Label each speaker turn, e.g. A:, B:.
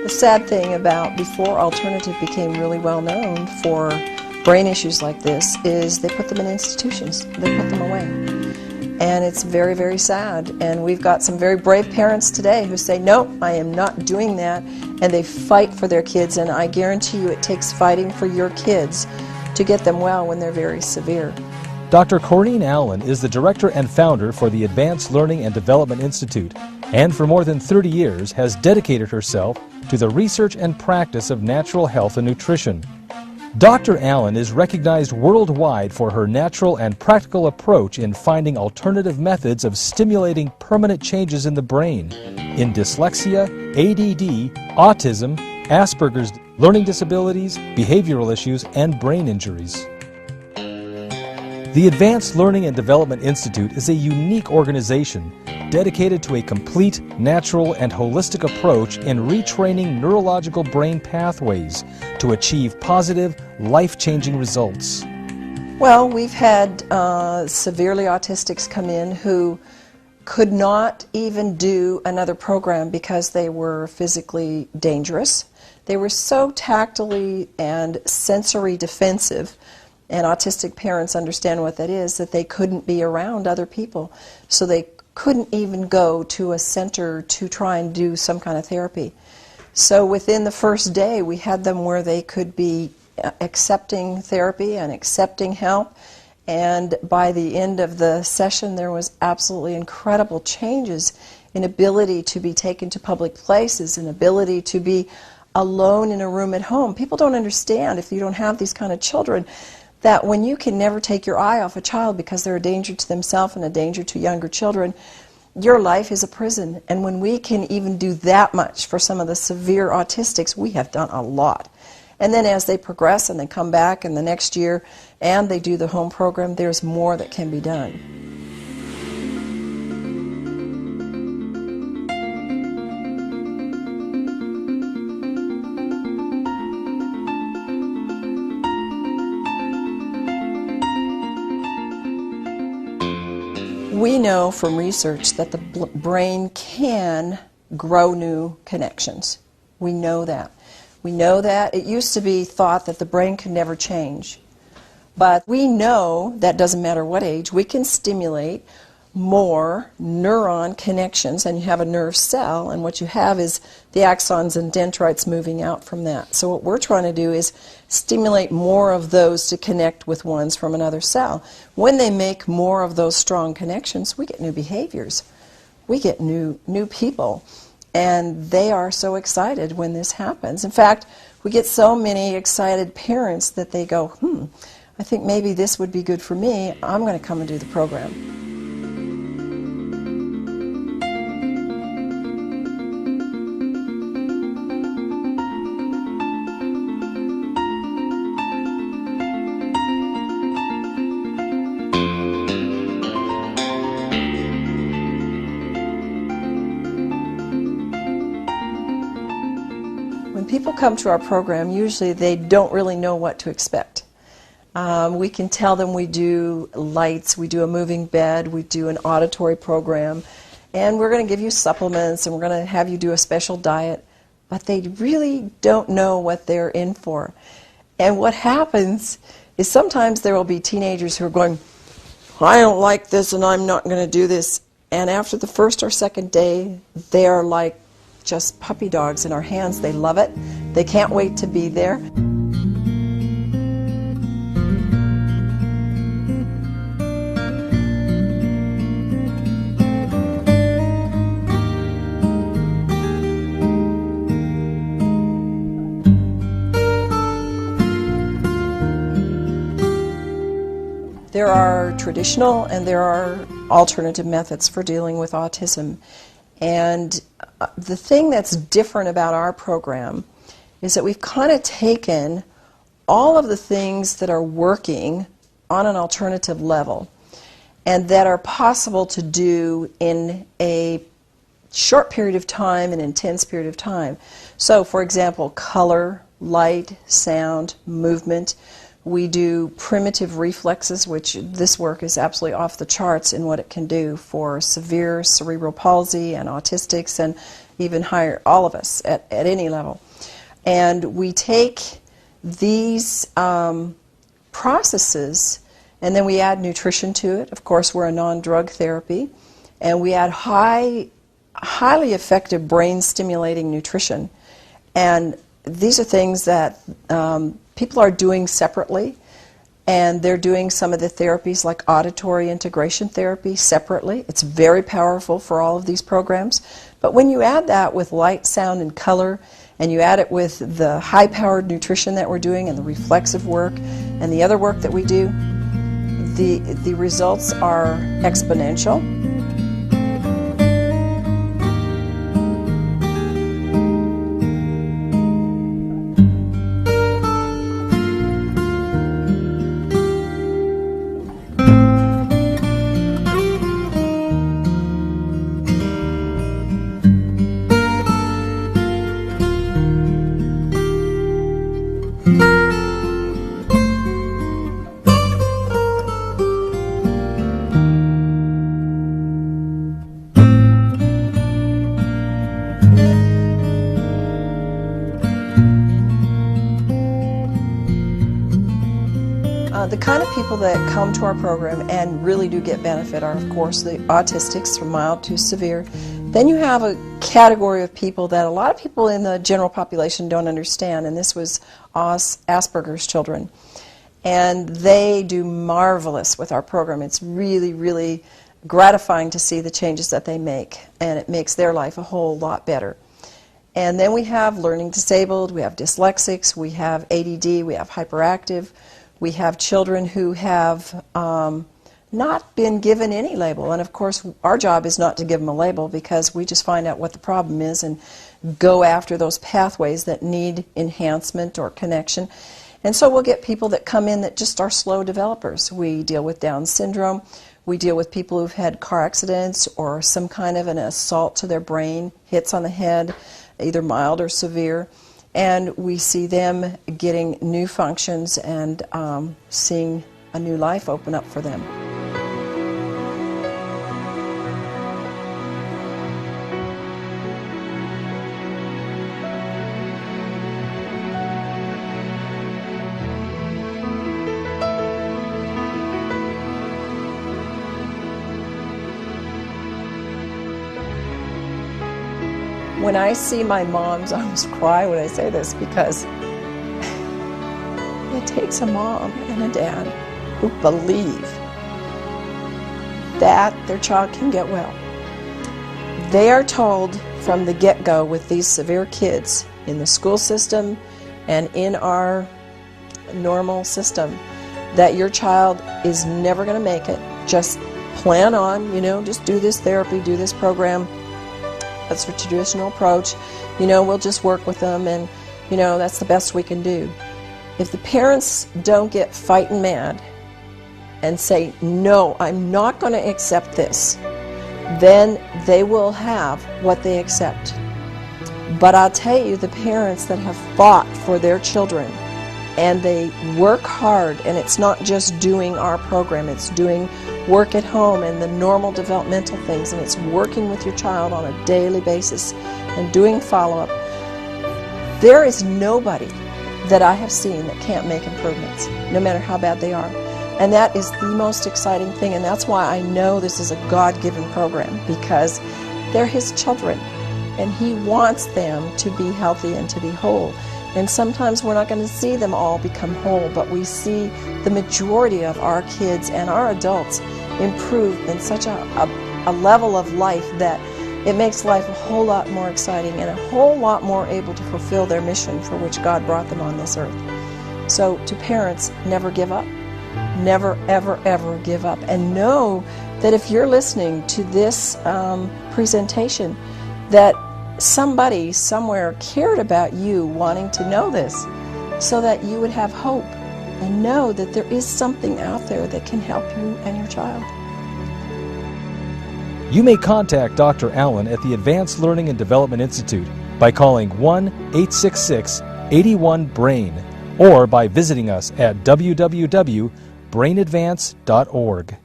A: The sad thing about before alternative became really well known for brain issues like this is they put them in institutions. They put them away. And it's very, very sad. And we've got some very brave parents today who say, no, I am not doing that. And they fight for their kids. And I guarantee you it takes fighting for your kids to get them well when they're very severe.
B: Dr. Corinne Allen is the director and founder for the Advanced Learning and Development Institute, and for more than 30 years has dedicated herself to the research and practice of natural health and nutrition. Dr. Allen is recognized worldwide for her natural and practical approach in finding alternative methods of stimulating permanent changes in the brain in dyslexia, ADD, autism, Asperger's, learning disabilities, behavioral issues, and brain injuries. The Advanced Learning and Development Institute is a unique organization dedicated to a complete, natural, and holistic approach in retraining neurological brain pathways to achieve positive, life-changing results.
A: Well, we've had severely autistics come in who could not even do another program because they were physically dangerous. They were so tactily and sensory defensive, and autistic parents understand what that is, that they couldn't be around other people. So they couldn't even go to a center to try and do some kind of therapy. So within the first day, we had them where they could be accepting therapy and accepting help. And by the end of the session, there was absolutely incredible changes in ability to be taken to public places, and ability to be alone in a room at home. People don't understand, if you don't have these kind of children, that when you can never take your eye off a child because they're a danger to themselves and a danger to younger children, your life is a prison. And when we can even do that much for some of the severe autistics, we have done a lot. And then as they progress and they come back in the next year and they do the home program, there's more that can be done. We know from research that the brain can grow new connections. We know that. We know that. It used to be thought that the brain could never change. But we know that doesn't matter what age, we can stimulate more neuron connections, and you have a nerve cell, and what you have is the axons and dendrites moving out from that. So what we're trying to do is stimulate more of those to connect with ones from another cell. When they make more of those strong connections, we get new behaviors. We get new people, and they are so excited when this happens. In fact, we get so many excited parents that they go, I think maybe this would be good for me. I'm going to come and do the program. When people come to our program, usually they don't really know what to expect. We can tell them we do lights, we do a moving bed, we do an auditory program, and we're going to give you supplements, and we're going to have you do a special diet, but they really don't know what they're in for. And what happens is sometimes there will be teenagers who are going, I don't like this and I'm not going to do this, and after the first or second day, they are like just puppy dogs in our hands. They love it. They can't wait to be there. There are traditional and there are alternative methods for dealing with autism. And the thing that's different about our program is that we've kind of taken all of the things that are working on an alternative level and that are possible to do in a short period of time, an intense period of time. So, for example, color, light, sound, movement. We do primitive reflexes, which this work is absolutely off the charts in what it can do for severe cerebral palsy and autistics, and even higher, all of us at any level. And we take these processes and then we add nutrition to it. Of course, we're a non-drug therapy. And we add highly effective brain-stimulating nutrition. And these are things that people are doing separately. And they're doing some of the therapies like auditory integration therapy separately. It's very powerful for all of these programs. But when you add that with light, sound, and color, and you add it with the high-powered nutrition that we're doing and the reflexive work and the other work that we do, the results are exponential. The kind of people that come to our program and really do get benefit are, of course, the autistics from mild to severe. Then you have a category of people that a lot of people in the general population don't understand, and this was Asperger's children. And they do marvelous with our program. It's really, really gratifying to see the changes that they make, and it makes their life a whole lot better. And then we have learning disabled, we have dyslexics, we have ADD, we have hyperactive. We have children who have not been given any label, and of course our job is not to give them a label because we just find out what the problem is and go after those pathways that need enhancement or connection. And so we'll get people that come in that just are slow developers. We deal with Down syndrome, we deal with people who've had car accidents or some kind of an assault to their brain, hits on the head, either mild or severe. And we see them getting new functions and seeing a new life open up for them. When I see my moms, I almost cry when I say this because it takes a mom and a dad who believe that their child can get well. They are told from the get-go with these severe kids in the school system and in our normal system that your child is never going to make it. Just plan on, just do this therapy, do this program. That's the traditional approach. We'll just work with them and, that's the best we can do. If the parents don't get fighting mad and say, no, I'm not going to accept this, then they will have what they accept. But I'll tell you, the parents that have fought for their children and they work hard, and it's not just doing our program, it's doing work at home and the normal developmental things, and it's working with your child on a daily basis and doing follow-up. There is nobody that I have seen that can't make improvements, no matter how bad they are. And that is the most exciting thing, and that's why I know this is a God-given program, because they're His children, and He wants them to be healthy and to be whole. And sometimes we're not going to see them all become whole, but we see the majority of our kids and our adults improve in such a level of life that it makes life a whole lot more exciting and a whole lot more able to fulfill their mission for which God brought them on this earth. So to parents, never give up. Never, ever, ever give up. And know that if you're listening to this presentation, that somebody somewhere cared about you wanting to know this so that you would have hope and know that there is something out there that can help you and your child.
B: You may contact Dr. Allen at the Advanced Learning and Development Institute by calling 1-866-81-BRAIN or by visiting us at www.brainadvance.org.